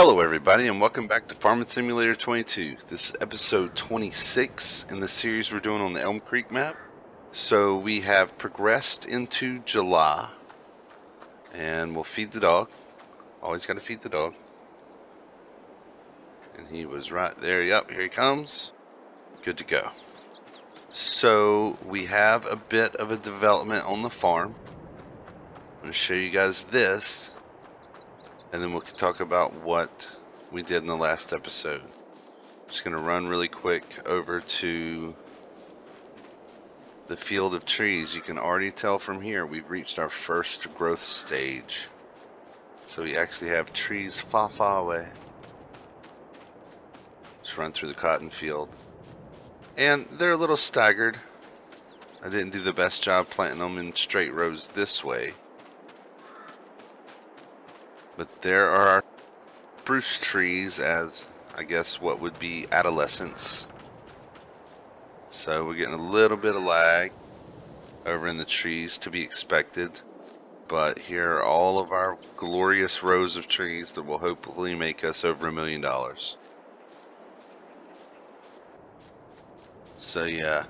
Hello everybody and welcome back to Farming Simulator 22. This is episode 26 in the series we're doing on the Elm Creek map. So we have progressed into July and we'll feed the dog. Always got to feed the dog. And he was right there. Yep, here he comes. Good to go. So we have a bit of a development on the farm. I'm going to show you guys this and then we'll talk about what we did in the last episode. Just going to run really quick over to the field of trees. You can already tell from here we've reached our first growth stage. So we actually have trees far away. Just run through the cotton field. And they're a little staggered. I didn't do the best job planting them in straight rows this way. But there are our spruce trees as, I guess, what would be adolescents. So we're getting a little bit of lag over in the trees, to be expected. But here are all of our glorious rows of trees that will hopefully make us over $1 million. So yeah,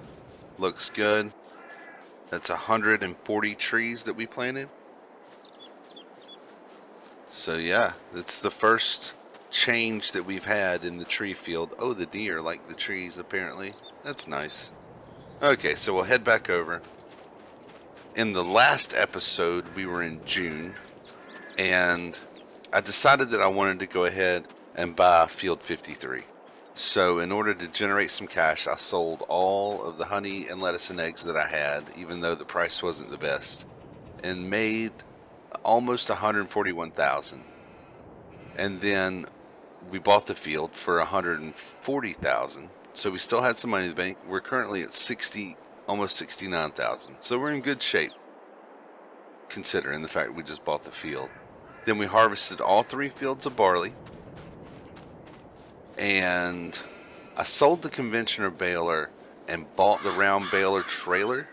looks good. That's 140 trees that we planted. So yeah, it's the first change that we've had in the tree field. Oh, the deer like the trees apparently. That's nice. Okay, so we'll head back over. In the last episode, we were in June, and I decided that I wanted to go ahead and buy Field 53. So in order to generate some cash, I sold all of the honey and lettuce and eggs that I had, even though the price wasn't the best, and made almost $141,000. And then we bought the field for $140,000. So we still had some money in the bank. We're currently at almost $69,000. So we're in good shape, considering the fact we just bought the field. Then we harvested all 3 fields of barley. And I sold the conventional baler and bought the round baler trailer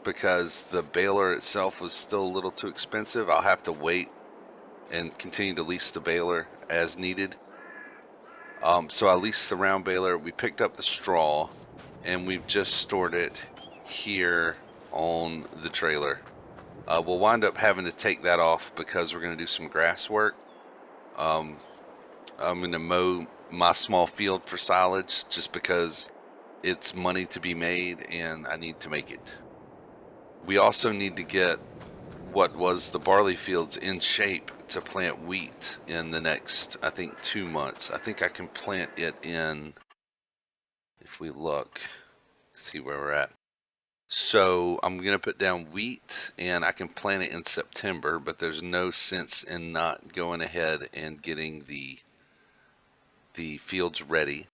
because the baler itself was still a little too expensive. I'll have to wait and continue to lease the baler as needed. So I leased the round baler. We picked up the straw and we've just stored it here on the trailer. We'll wind up having to take that off because we're going to do some grass work. I'm going to mow my small field for silage just because it's money to be made and I need to make it. We also need to get what was the barley fields in shape to plant wheat in the next, I think, 2 months. I think I can plant it in, if we look, see where we're at. So I'm going to put down wheat and I can plant it in September, but there's no sense in not going ahead and getting the fields ready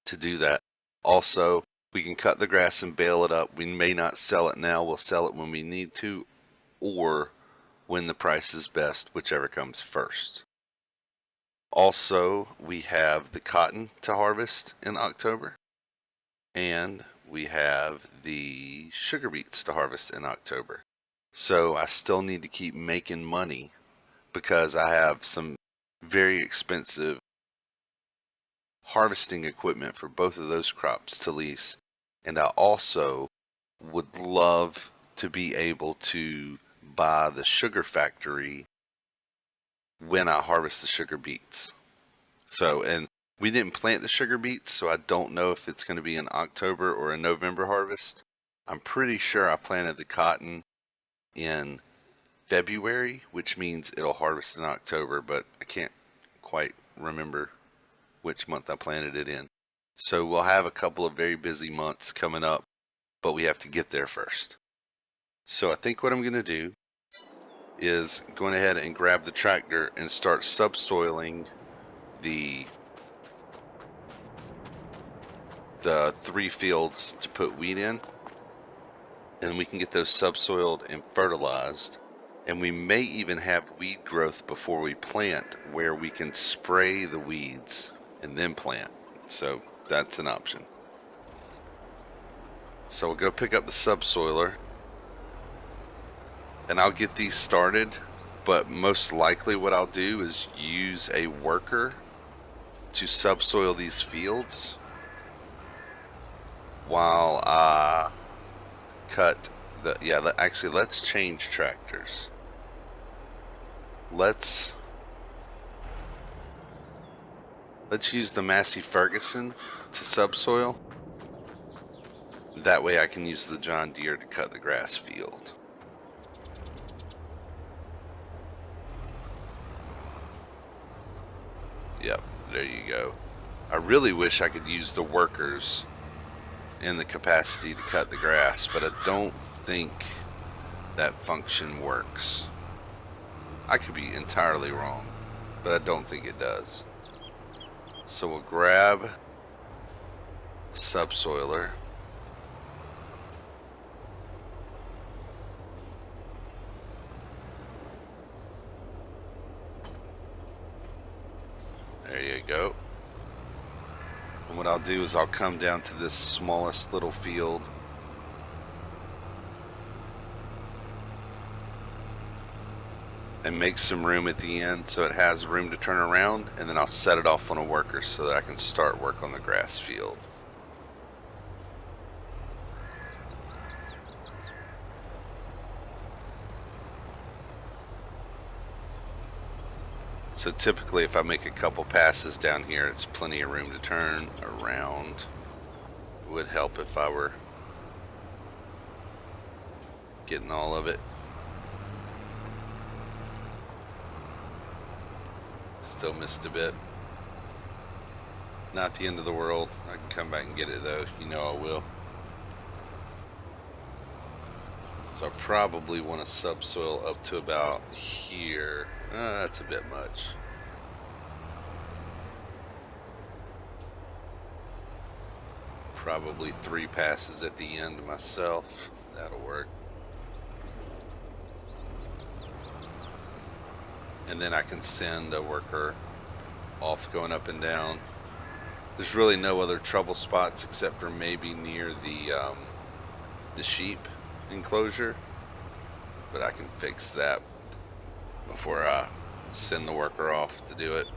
to do that. Also, we can cut the grass and bale it up. We may not sell it now. We'll sell it when we need to or when the price is best, whichever comes first. Also, we have the cotton to harvest in October, and we have the sugar beets to harvest in October. So I still need to keep making money because I have some very expensive harvesting equipment for both of those crops to lease. And I also would love to be able to buy the sugar factory when I harvest the sugar beets. So, and we didn't plant the sugar beets, so I don't know if it's going to be an October or a November harvest. I'm pretty sure I planted the cotton in February, which means it'll harvest in October, but I can't quite remember which month I planted it in. So we'll have a couple of very busy months coming up, but we have to get there first. So I think what I'm going to do is going ahead and grab the tractor and start subsoiling the 3 fields to put wheat in, and we can get those subsoiled and fertilized. And we may even have weed growth before we plant, where we can spray the weeds and then plant. So that's an option. So we'll go pick up the subsoiler and I'll get these started But most likely what I'll do is use a worker to subsoil these fields while I cut the, yeah, actually let's change tractors. Let's use the Massey Ferguson to subsoil. That way I can use the John Deere to cut the grass field. Yep, there you go. I really wish I could use the workers in the capacity to cut the grass, but I don't think that function works. I could be entirely wrong, but I don't think it does. So we'll grab the subsoiler. There you go. And what I'll do is I'll come down to this smallest little field. And make some room at the end so it has room to turn around, and then I'll set it off on a worker so that I can start work on the grass field. So typically if I make a couple passes down here, it's plenty of room to turn around. It would help if I were getting all of it. Still missed a bit. Not the end of the world. I can come back and get it though. You know I will. So I probably want to subsoil up to about here. That's a bit much. Probably 3 passes at the end myself. That'll work. And then I can send a worker off going up and down. There's really no other trouble spots except for maybe near the sheep enclosure, but I can fix that before I send the worker off to do it.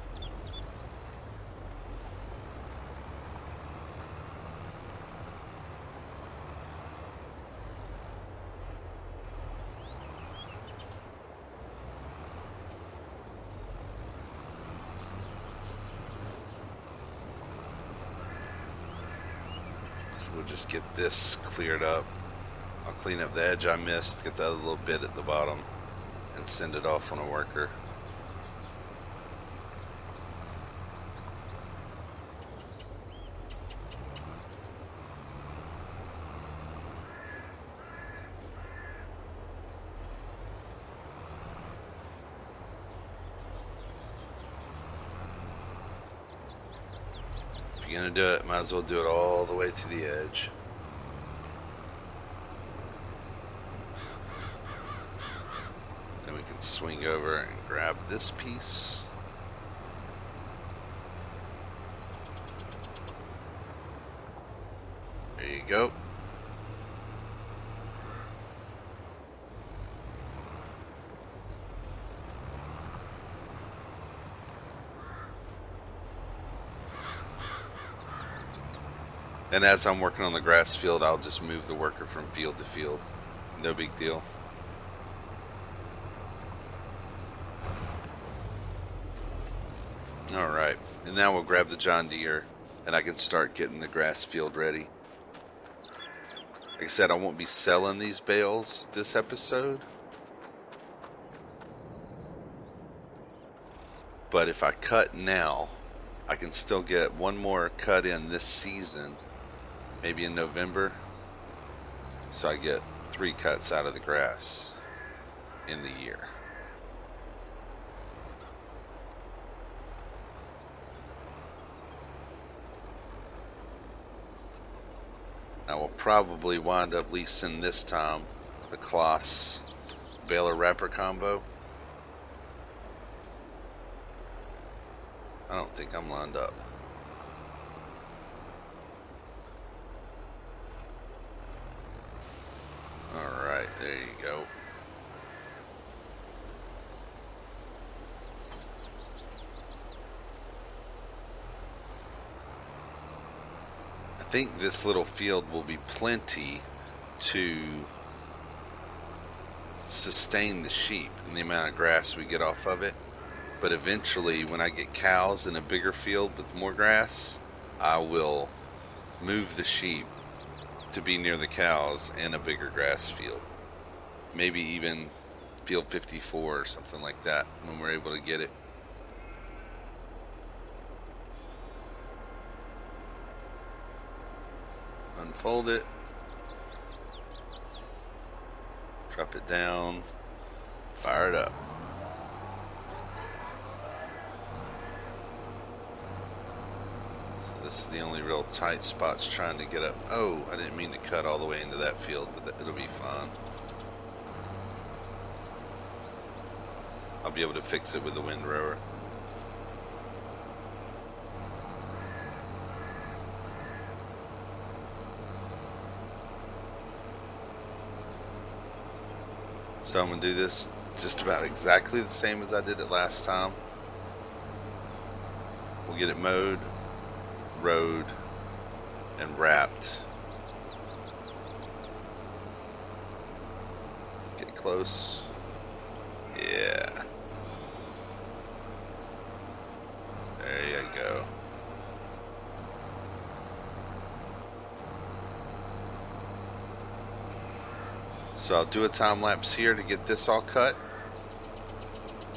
So we'll just get this cleared up. I'll clean up the edge I missed, get the other little bit at the bottom, and send it off on a worker. If you're gonna do it, might as well do it all the way to the edge. Then we can swing over and grab this piece. There you go. And as I'm working on the grass field, I'll just move the worker from field to field. No big deal. Alright, and now we'll grab the John Deere and I can start getting the grass field ready. Like I said, I won't be selling these bales this episode. But if I cut now, I can still get one more cut in this season, maybe in November. So I get 3 cuts out of the grass in the year. I will probably wind up leasing this time the Claas baler wrapper combo. I don't think I'm lined up. Alright, there you go. think this little field will be plenty to sustain the sheep and the amount of grass we get off of it. But eventually, when I get cows in a bigger field with more grass, I will move the sheep to be near the cows in a bigger grass field. Maybe even field 54 or something like that when we're able to get it. Unfold it. Drop it down. Fire it up. So this is the only real tight spots trying to get up. Oh, I didn't mean to cut all the way into that field, but it'll be fine. I'll be able to fix it with the windrower. So I'm going to do this just about exactly the same as I did it last time. We'll get it mowed, rowed, and wrapped. Get close. Yeah. There you go. So I'll do a time lapse here to get this all cut.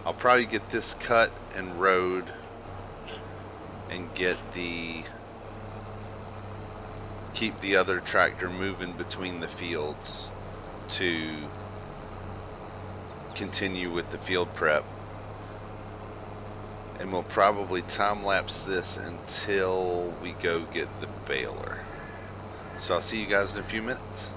I'll probably get this cut and rowed and keep the other tractor moving between the fields to continue with the field prep. And we'll probably time lapse this until we go get the baler. So I'll see you guys in a few minutes.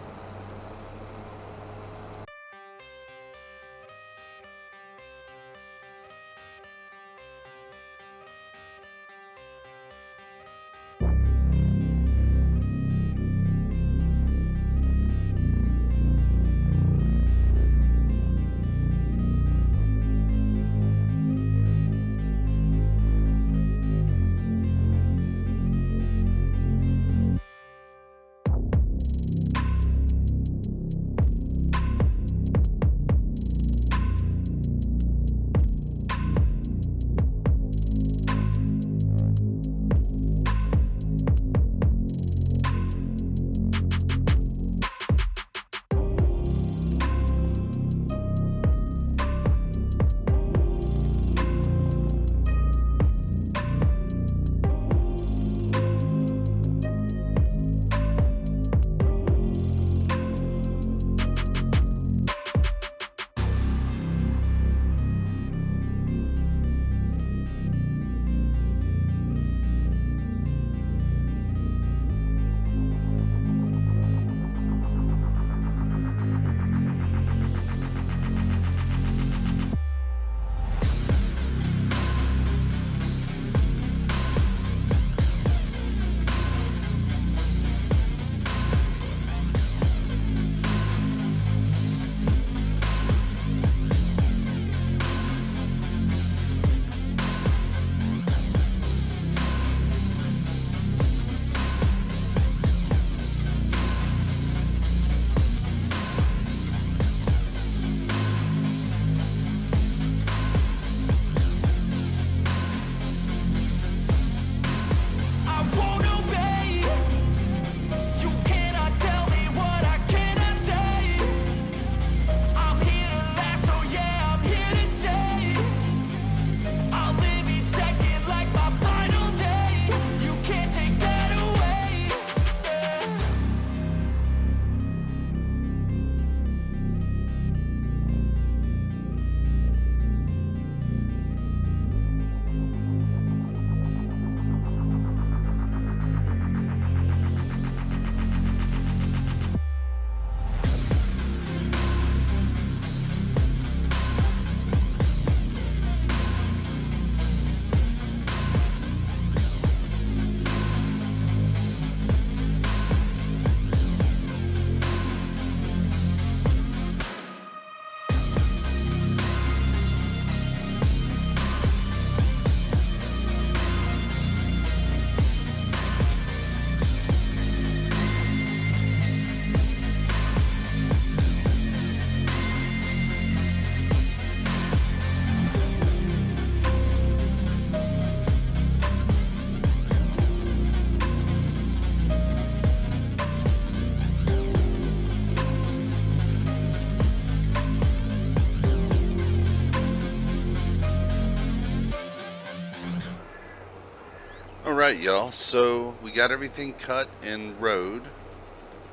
Alright, y'all, so we got everything cut and rode.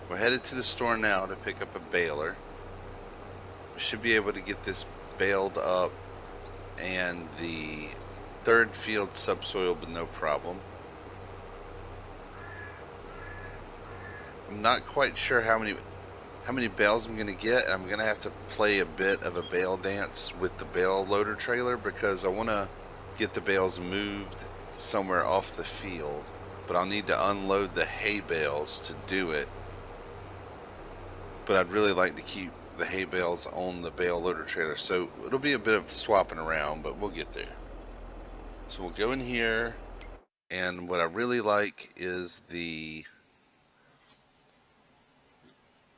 We're headed to the store now to pick up a baler. We should be able to get this baled up and the third field subsoil with no problem. I'm not quite sure how many bales I'm going to get. I'm going to have to play a bit of a bale dance with the bale loader trailer because I want to get the bales moved somewhere off the field, but I'll need to unload the hay bales to do it. But I'd really like to keep the hay bales on the bale loader trailer, so it'll be a bit of swapping around, but we'll get there. So we'll go in here, and what I really like is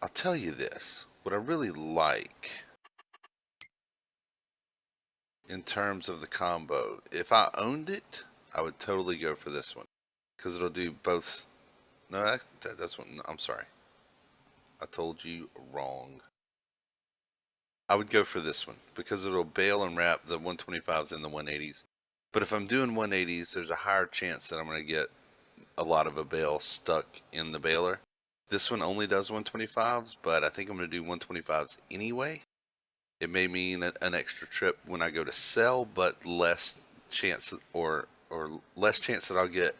I'll tell you this, what I really like in terms of the combo, if I owned it, I would totally go for this one because it'll do both. No, that's one. I'm sorry, I told you wrong. I would go for this one because it'll bale and wrap the 125s and the 180s. But if I'm doing 180s, there's a higher chance that I'm going to get a lot of a bale stuck in the baler. This one only does 125s, but I think I'm going to do 125s anyway. It may mean an extra trip when I go to sell, but less chance or less chance that I'll get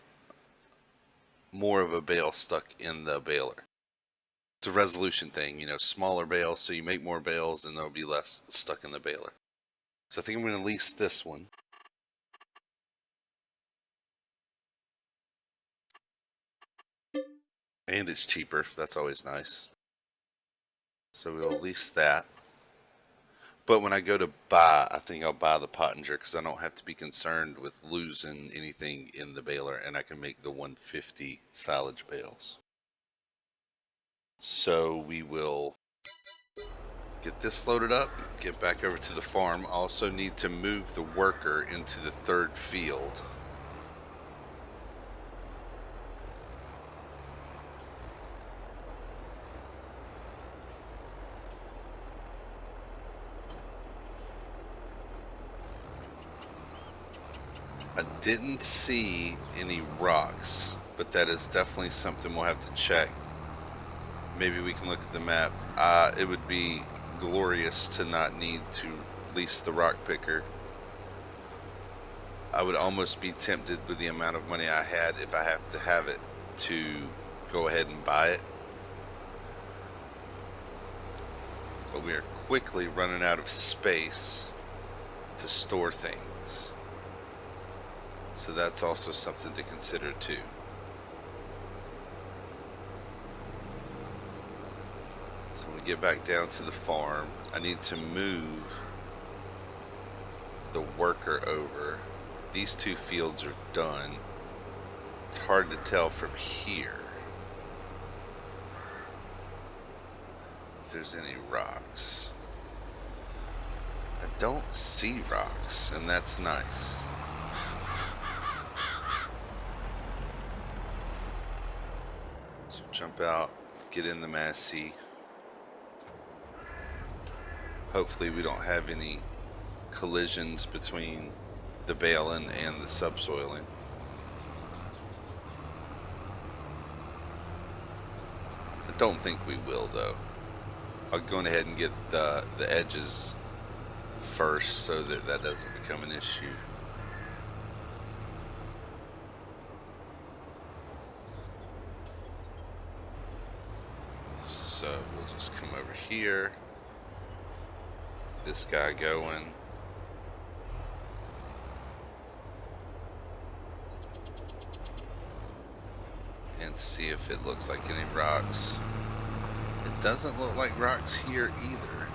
more of a bale stuck in the baler. It's a resolution thing, you know, smaller bales, so you make more bales and there'll be less stuck in the baler. So I think I'm going to lease this one. And it's cheaper, that's always nice. So we'll lease that. But when I go to buy, I think I'll buy the Pottinger because I don't have to be concerned with losing anything in the baler, and I can make the 150 silage bales. So we will get this loaded up, get back over to the farm. I also need to move the worker into the third field. I didn't see any rocks, but that is definitely something we'll have to check. Maybe we can look at the map. It would be glorious to not need to lease the rock picker. I would almost be tempted with the amount of money I had, if I have to have it, to go ahead and buy it. But we are quickly running out of space to store things. So that's also something to consider too. So when we get back down to the farm, I need to move the worker over. These two fields are done. It's hard to tell from here if there's any rocks. I don't see rocks, and that's nice. So jump out, get in the Massey. Hopefully we don't have any collisions between the baling and the subsoiling. I don't think we will though. I'll go ahead and get the edges first so that that doesn't become an issue. So we'll just come over here. This guy going. And see if it looks like any rocks. It doesn't look like rocks here either.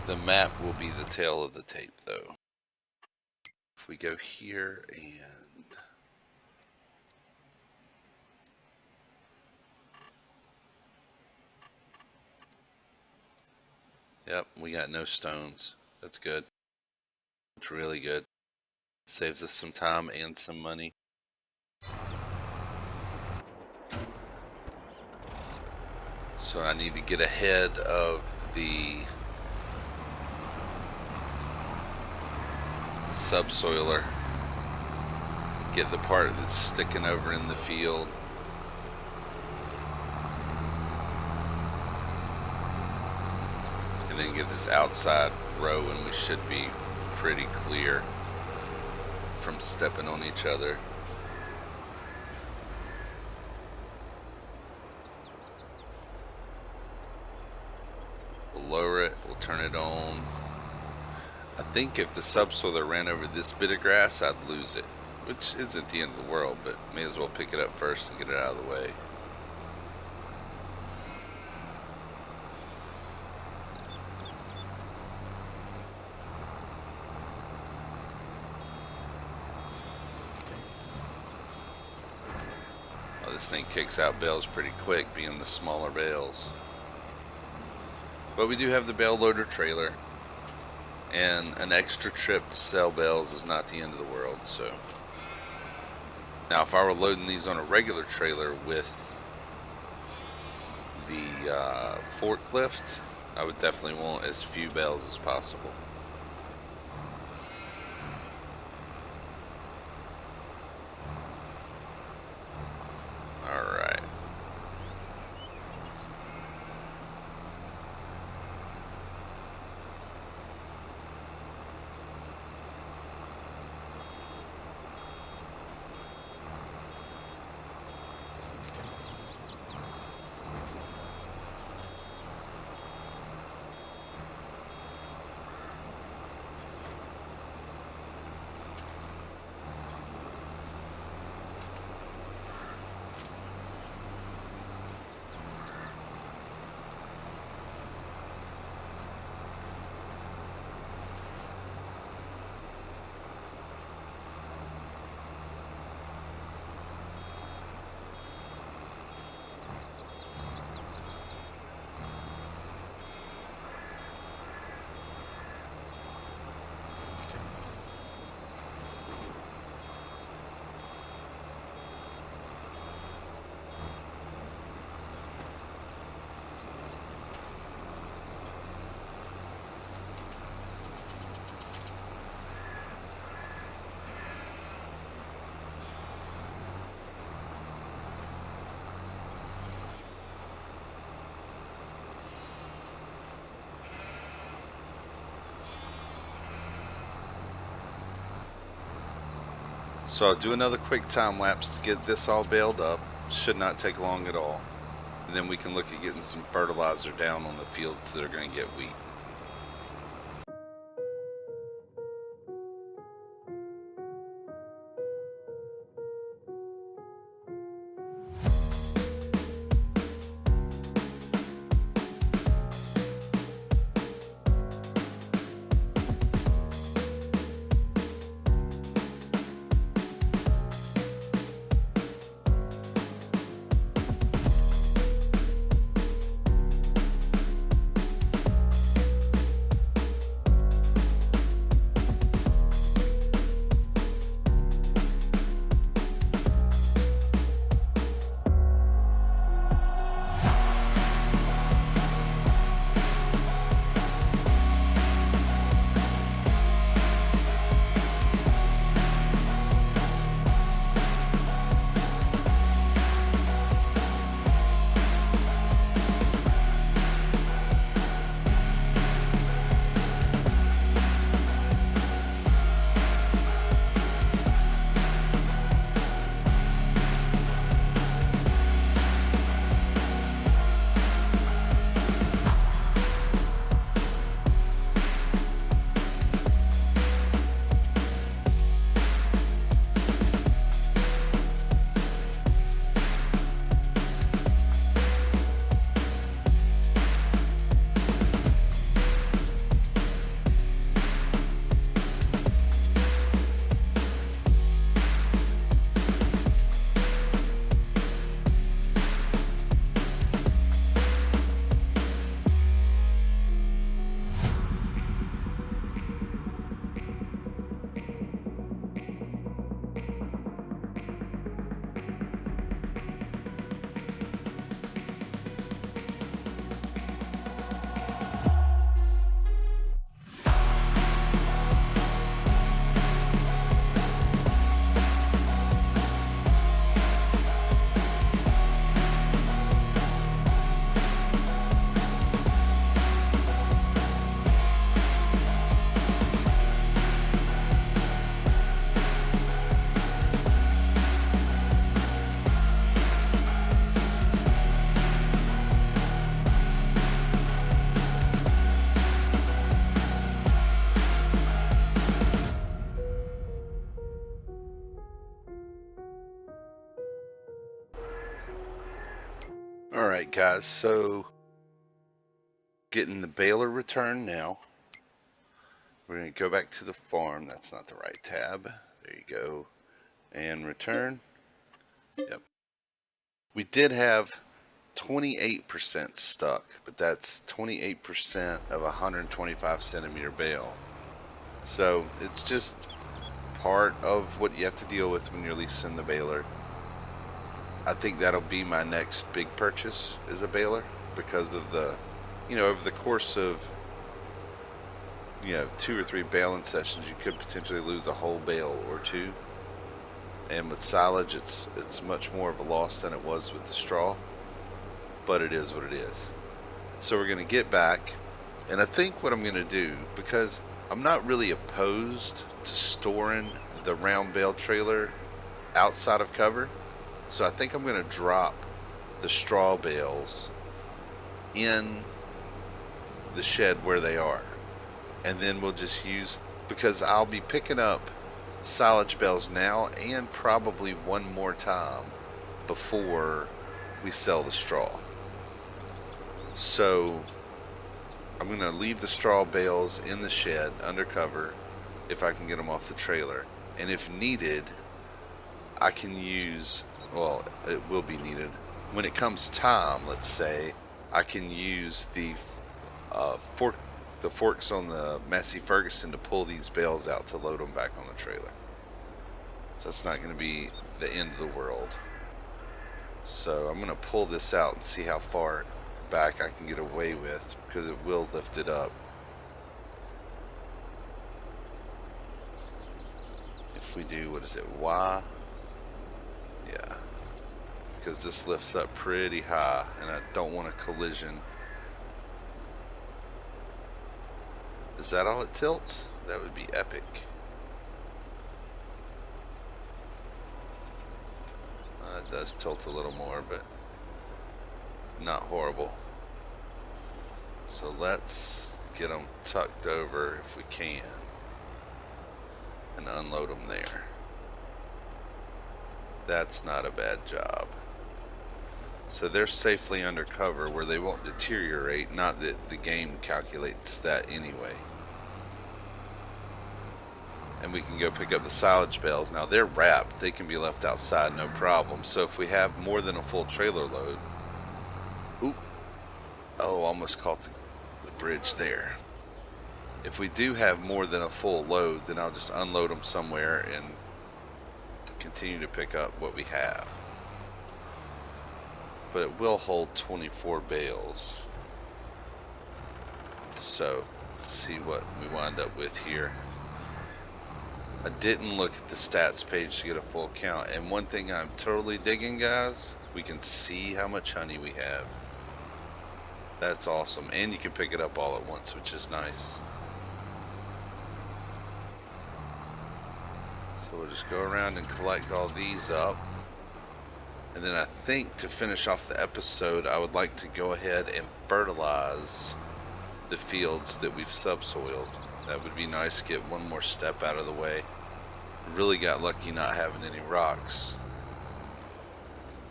The map will be the tail of the tape though. If we go here and yep, we got no stones. That's good. It's really good. Saves us some time and some money. So I need to get ahead of the subsoiler Get the part that's sticking over in the field. And then get this outside row, and we should be pretty clear from stepping on each other. We'll lower it, we'll turn it on. I think if the subsoiler ran over this bit of grass, I'd lose it, which isn't the end of the world, but may as well pick it up first and get it out of the way. Well, this thing kicks out bales pretty quick, being the smaller bales. But we do have the bale loader trailer, and an extra trip to sell bales is not the end of the world. So now if I were loading these on a regular trailer with the forklift, I would definitely want as few bales as possible. Alright. So I'll do another quick time lapse to get this all baled up. Should not take long at all. And then we can look at getting some fertilizer down on the fields that are going to get wheat. guys, so getting the baler return now. We're going to go back to the farm. That's not the right tab. There you go. And return. Yep. We did have 28% stuck, but that's 28% of a 125 centimeter bale. So it's just part of what you have to deal with when you're leasing the baler. I think that'll be my next big purchase, is a baler, because of the, over the course of 2 or 3 baling sessions, you could potentially lose a whole bale or two. And with silage, it's much more of a loss than it was with the straw, but it is what it is. So we're going to get back, and I think what I'm going to do, because I'm not really opposed to storing the round bale trailer outside of cover, so I think I'm going to drop the straw bales in the shed where they are. And then we'll just use, because I'll be picking up silage bales now and probably one more time before we sell the straw. So I'm going to leave the straw bales in the shed under cover if I can get them off the trailer. And if needed, I can use, well, it will be needed. When it comes time, let's say, I can use the forks on the Massey Ferguson to pull these bales out to load them back on the trailer. So it's not going to be the end of the world. So I'm going to pull this out and see how far back I can get away with, because it will lift it up. If we do, what is it, Y? Yeah. Because this lifts up pretty high and I don't want a collision. Is that all it tilts? That would be epic. It does tilt a little more, but not horrible. So let's get them tucked over if we can and unload them there. That's not a bad job. So they're safely under cover where they won't deteriorate. Not that the game calculates that anyway. And we can go pick up the silage bales. Now they're wrapped. They can be left outside, no problem. So if we have more than a full trailer load. Oop. Oh, almost caught the bridge there. If we do have more than a full load, then I'll just unload them somewhere and continue to pick up what we have. But it will hold 24 bales. So let's see what we wind up with here. I didn't look at the stats page to get a full count, and one thing I'm totally digging, guys, we can see how much honey we have. That's awesome, and you can pick it up all at once, which is nice. So we'll just go around and collect all these up. And then I think to finish off the episode, I would like to go ahead and fertilize the fields that we've subsoiled. That would be nice, get one more step out of the way. Really got lucky not having any rocks.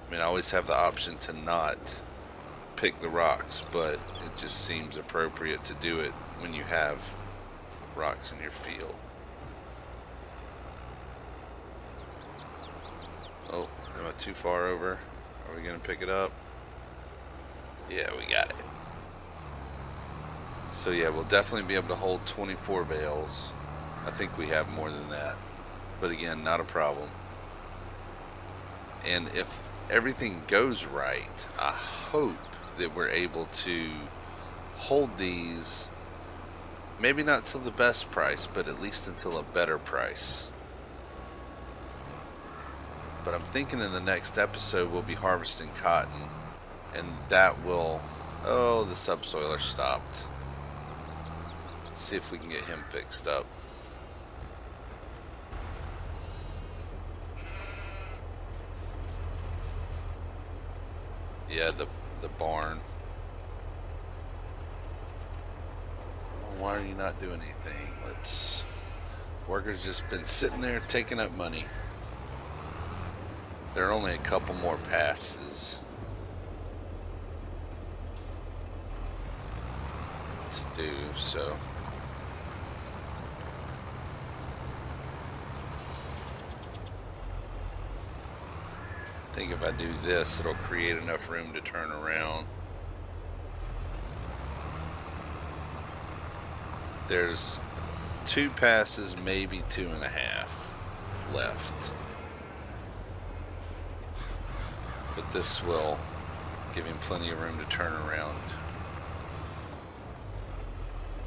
I mean, I always have the option to not pick the rocks, but it just seems appropriate to do it when you have rocks in your field. Oh, am I too far over? Are we going to pick it up? Yeah, we got it. So yeah, we'll definitely be able to hold 24 bales. I think we have more than that. But again, not a problem. And if everything goes right, I hope that we're able to hold these, maybe not till the best price, but at least until a better price. But I'm thinking in the next episode we'll be harvesting cotton, and that will, oh, the subsoiler stopped. Let's see if we can get him fixed up. Yeah, the barn. Why are you not doing anything? Workers just been sitting there taking up money. There are only a couple more passes. to do, so. I think if I do this, it'll create enough room to turn around. There's 2 passes, maybe 2.5 left. But this will give him plenty of room to turn around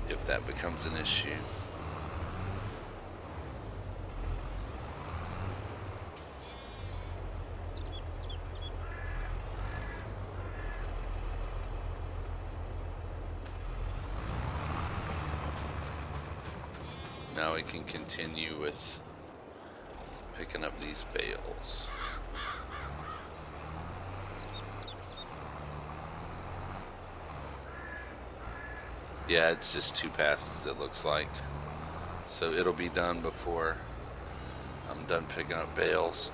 if that becomes an issue. Now we can continue with picking up these bales. Yeah, it's just 2 passes, it looks like. So it'll be done before I'm done picking up bales.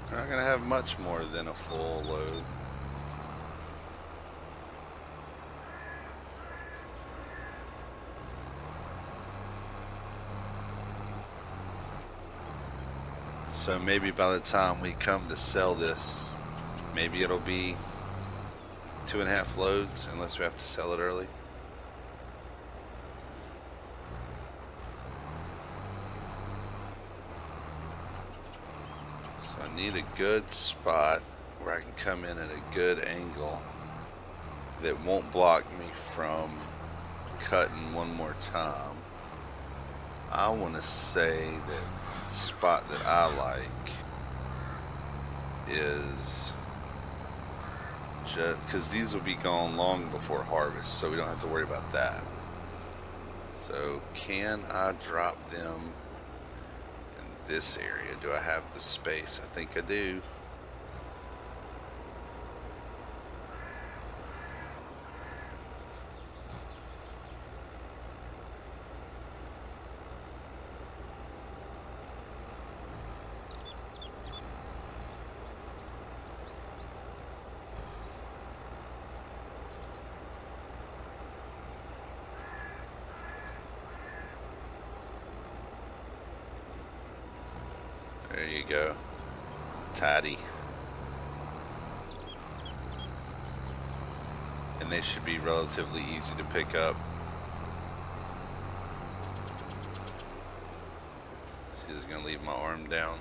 We're not going to have much more than a full load. So maybe by the time we come to sell this, maybe it'll be 2.5 loads, unless we have to sell it early. So I need a good spot where I can come in at a good angle that won't block me from cutting one more time. I want to say that the spot that I like is just because these will be gone long before harvest, so we don't have to worry about that. So can I drop them in this area? Do I have the space? I think I do. There you go. Tidy. And they should be relatively easy to pick up. See, is it going to leave my arm down?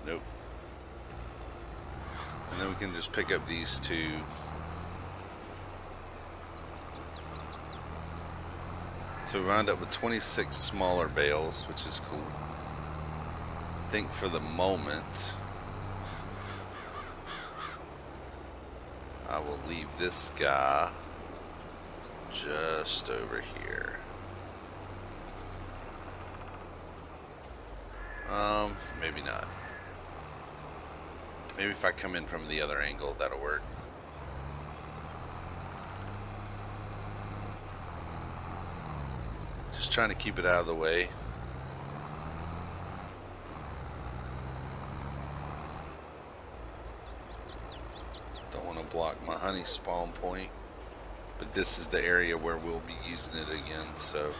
Nope. And then we can just pick up these 2. So we wound up with 26 smaller bales, which is cool. I think for the moment, I will leave this guy just over here. Maybe not. Maybe if I come in from the other angle, that'll work. Just trying to keep it out of the way. Don't want to block my honey spawn point, but this is the area where we'll be using it again, so.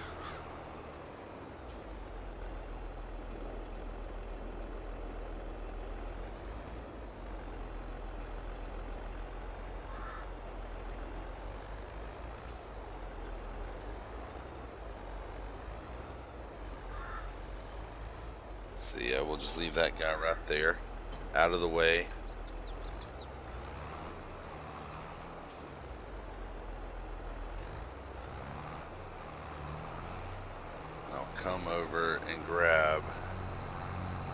So yeah, we'll just leave that guy right there, out of the way. I'll come over and grab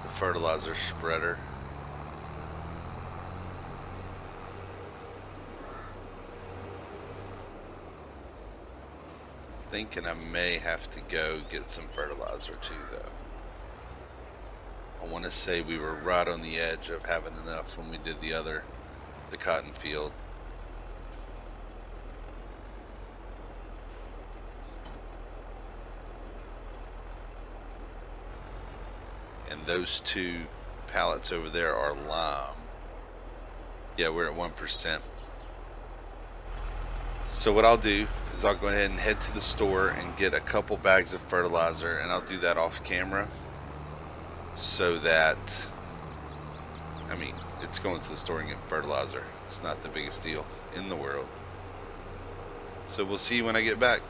the fertilizer spreader. Thinking I may have to go get some fertilizer too, though. I want to say we were right on the edge of having enough when we did the cotton field. And those 2 pallets over there are lime. Yeah, we're at 1%. So what I'll do is I'll go ahead and head to the store and get a couple bags of fertilizer, and I'll do that off camera so that, I mean, it's going to the store and getting fertilizer. It's not the biggest deal in the world. So we'll see you when I get back.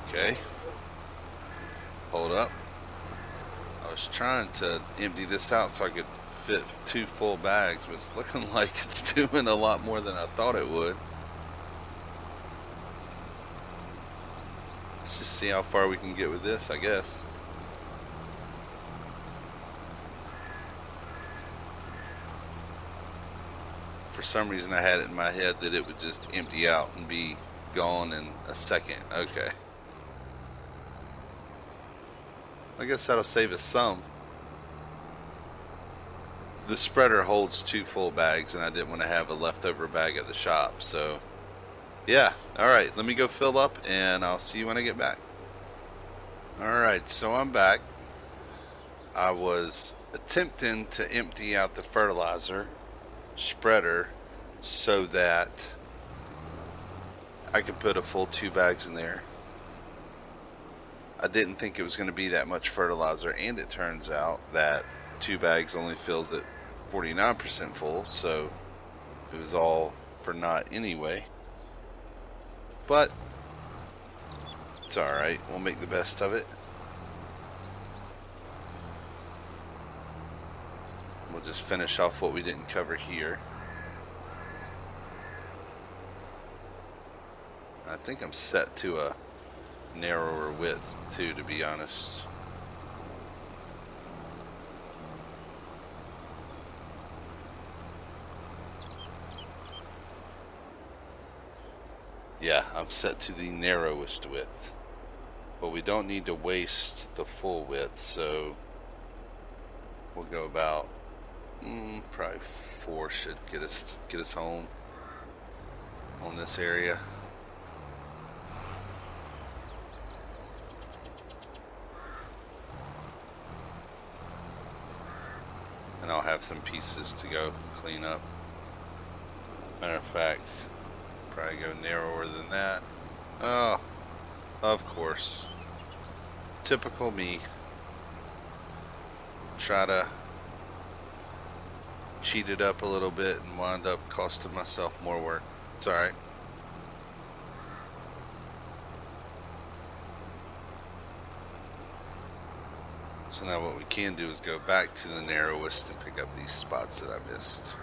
Okay. Hold up. I was trying to empty this out so I could fit 2 full bags, but it's looking like it's doing a lot more than I thought it would. Let's just see how far we can get with this, I guess. For some reason I had it in my head that it would just empty out and be gone in a second. Okay. I guess that'll save us some. The spreader holds 2 full bags, and I didn't want to have a leftover bag at the shop, so yeah. Alright, let me go fill up, and I'll see you when I get back. Alright, so I'm back. I was attempting to empty out the fertilizer spreader so that I could put a full 2 bags in there. I didn't think it was going to be that much fertilizer, and it turns out that 2 bags only fills it 49% full, so it was all for naught anyway. But it's alright, we'll make the best of it. We'll just finish off what we didn't cover here. I think I'm set to a narrower width too, to be honest. Yeah, I'm set to the narrowest width, but we don't need to waste the full width, so we'll go about probably 4 should get us home on this area. And I'll have some pieces to go clean up. Matter of fact, probably go narrower than that. Oh, of course. Typical me. Try to cheat it up a little bit and wind up costing myself more work. It's alright. So now what we can do is go back to the narrowest and pick up these spots that I missed.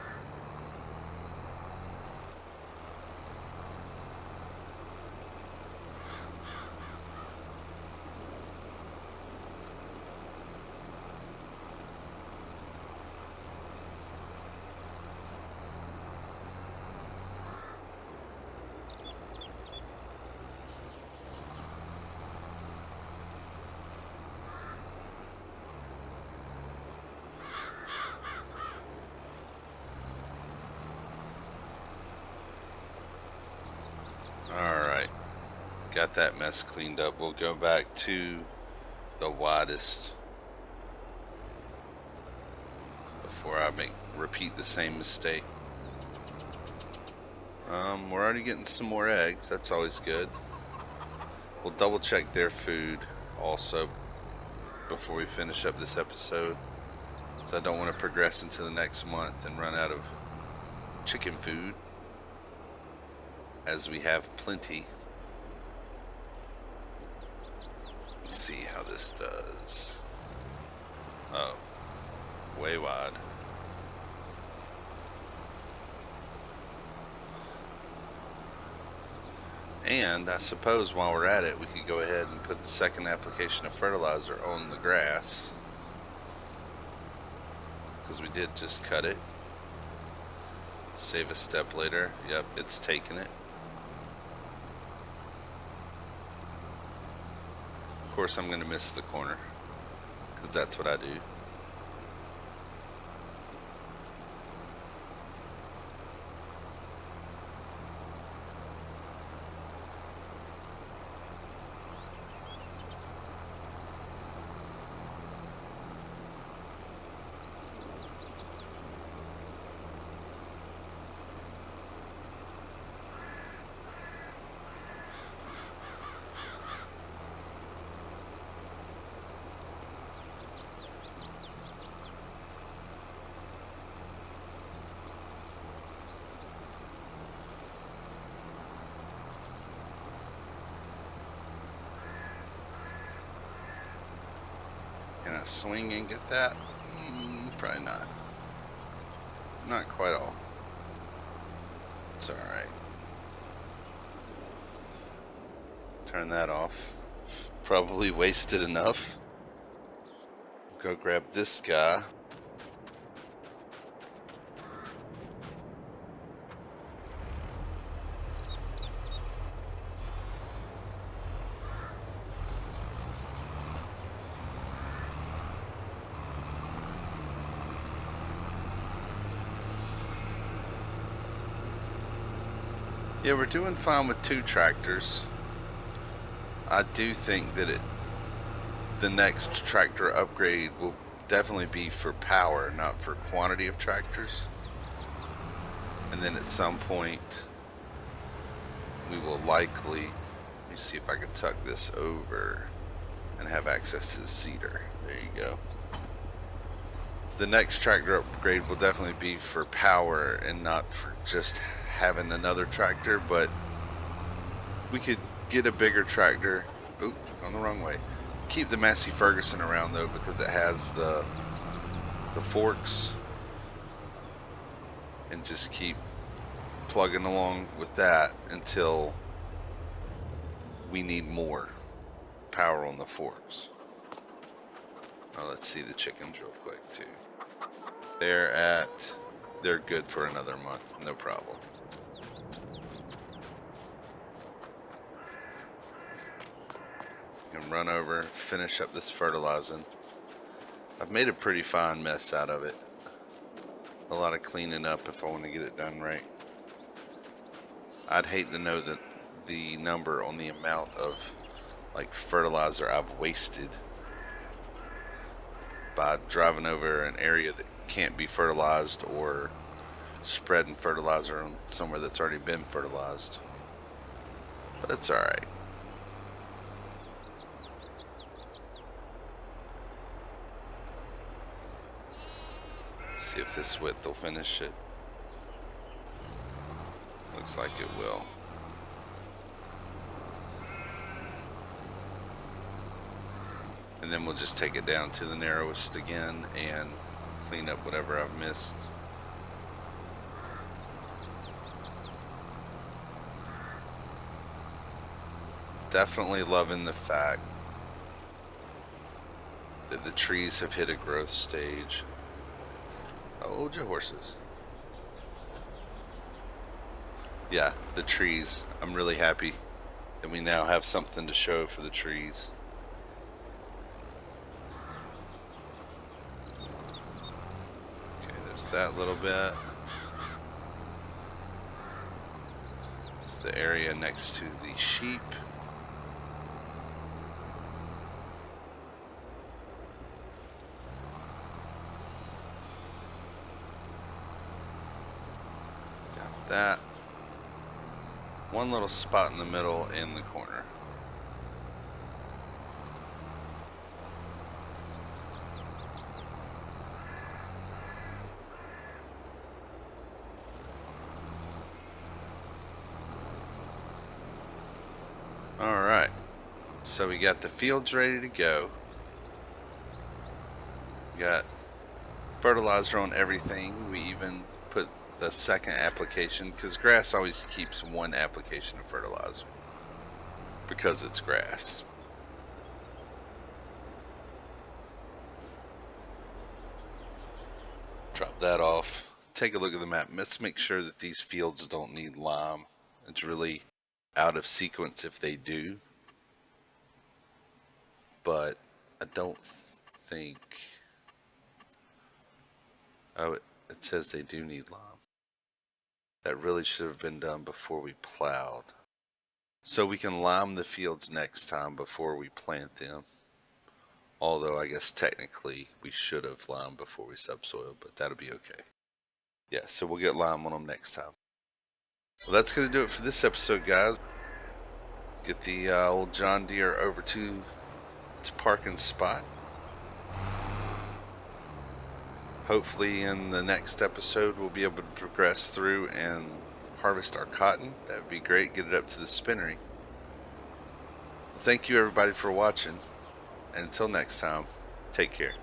Alright, got that mess cleaned up. We'll go back to the widest before I repeat the same mistake. We're already getting some more eggs. That's always good. We'll double check their food also before we finish up this episode, so I don't want to progress into the next month and run out of chicken food. as we have plenty. Let's see how this does. Oh, way wide. And I suppose while we're at it, we could go ahead and put the second application of fertilizer on the grass, because we did just cut it. Save a step later. Yep, it's taking it. Of course, I'm going to miss the corner, because that's what I do. Can I swing and get that? Probably not. Not quite all. It's alright. Turn that off. Probably wasted enough. Go grab this guy. Yeah, we're doing fine with 2 tractors. I do think that the next tractor upgrade will definitely be for power, not for quantity of tractors. And then at some point, we will likely, let me see if I can tuck this over and have access to the seeder. There you go. The next tractor upgrade will definitely be for power and not for just having another tractor, but we could get a bigger tractor. Oop, gone the wrong way. Keep the Massey Ferguson around though, because it has the forks, and just keep plugging along with that until we need more power on the forks. Now let's see the chickens real quick too. They're good for another month, no problem. You can run over, finish up this fertilizing. I've made a pretty fine mess out of it. A lot of cleaning up if I want to get it done right. I'd hate to know that the number on the amount of like fertilizer I've wasted by driving over an area that can't be fertilized or spreading fertilizer on somewhere that's already been fertilized. But it's alright. See if this width will finish it. Looks like it will. And then we'll just take it down to the narrowest again and clean up whatever I've missed. Definitely loving the fact that the trees have hit a growth stage. Oh, hold your horses. Yeah, the trees. I'm really happy that we now have something to show for the trees. Okay, there's that little bit. It's the area next to the sheep. Got that. One little spot in the middle in the corner. So we got the fields ready to go. We got fertilizer on everything. We even put the second application, because grass always keeps one application of fertilizer because it's grass. Drop that off. Take a look at the map. Let's make sure that these fields don't need lime. It's really out of sequence if they do, but I don't think. Oh, it says they do need lime. That really should have been done before we plowed. So we can lime the fields next time before we plant them. Although I guess technically we should have limed before we subsoil, but that'll be okay. Yeah, so we'll get lime on them next time. Well, that's going to do it for this episode, guys. Get the old John Deere over to its parking spot. Hopefully in the next episode we'll be able to progress through and harvest our cotton. That would be great. Get it up to the spinnery. Well, thank you everybody for watching. And until next time, take care.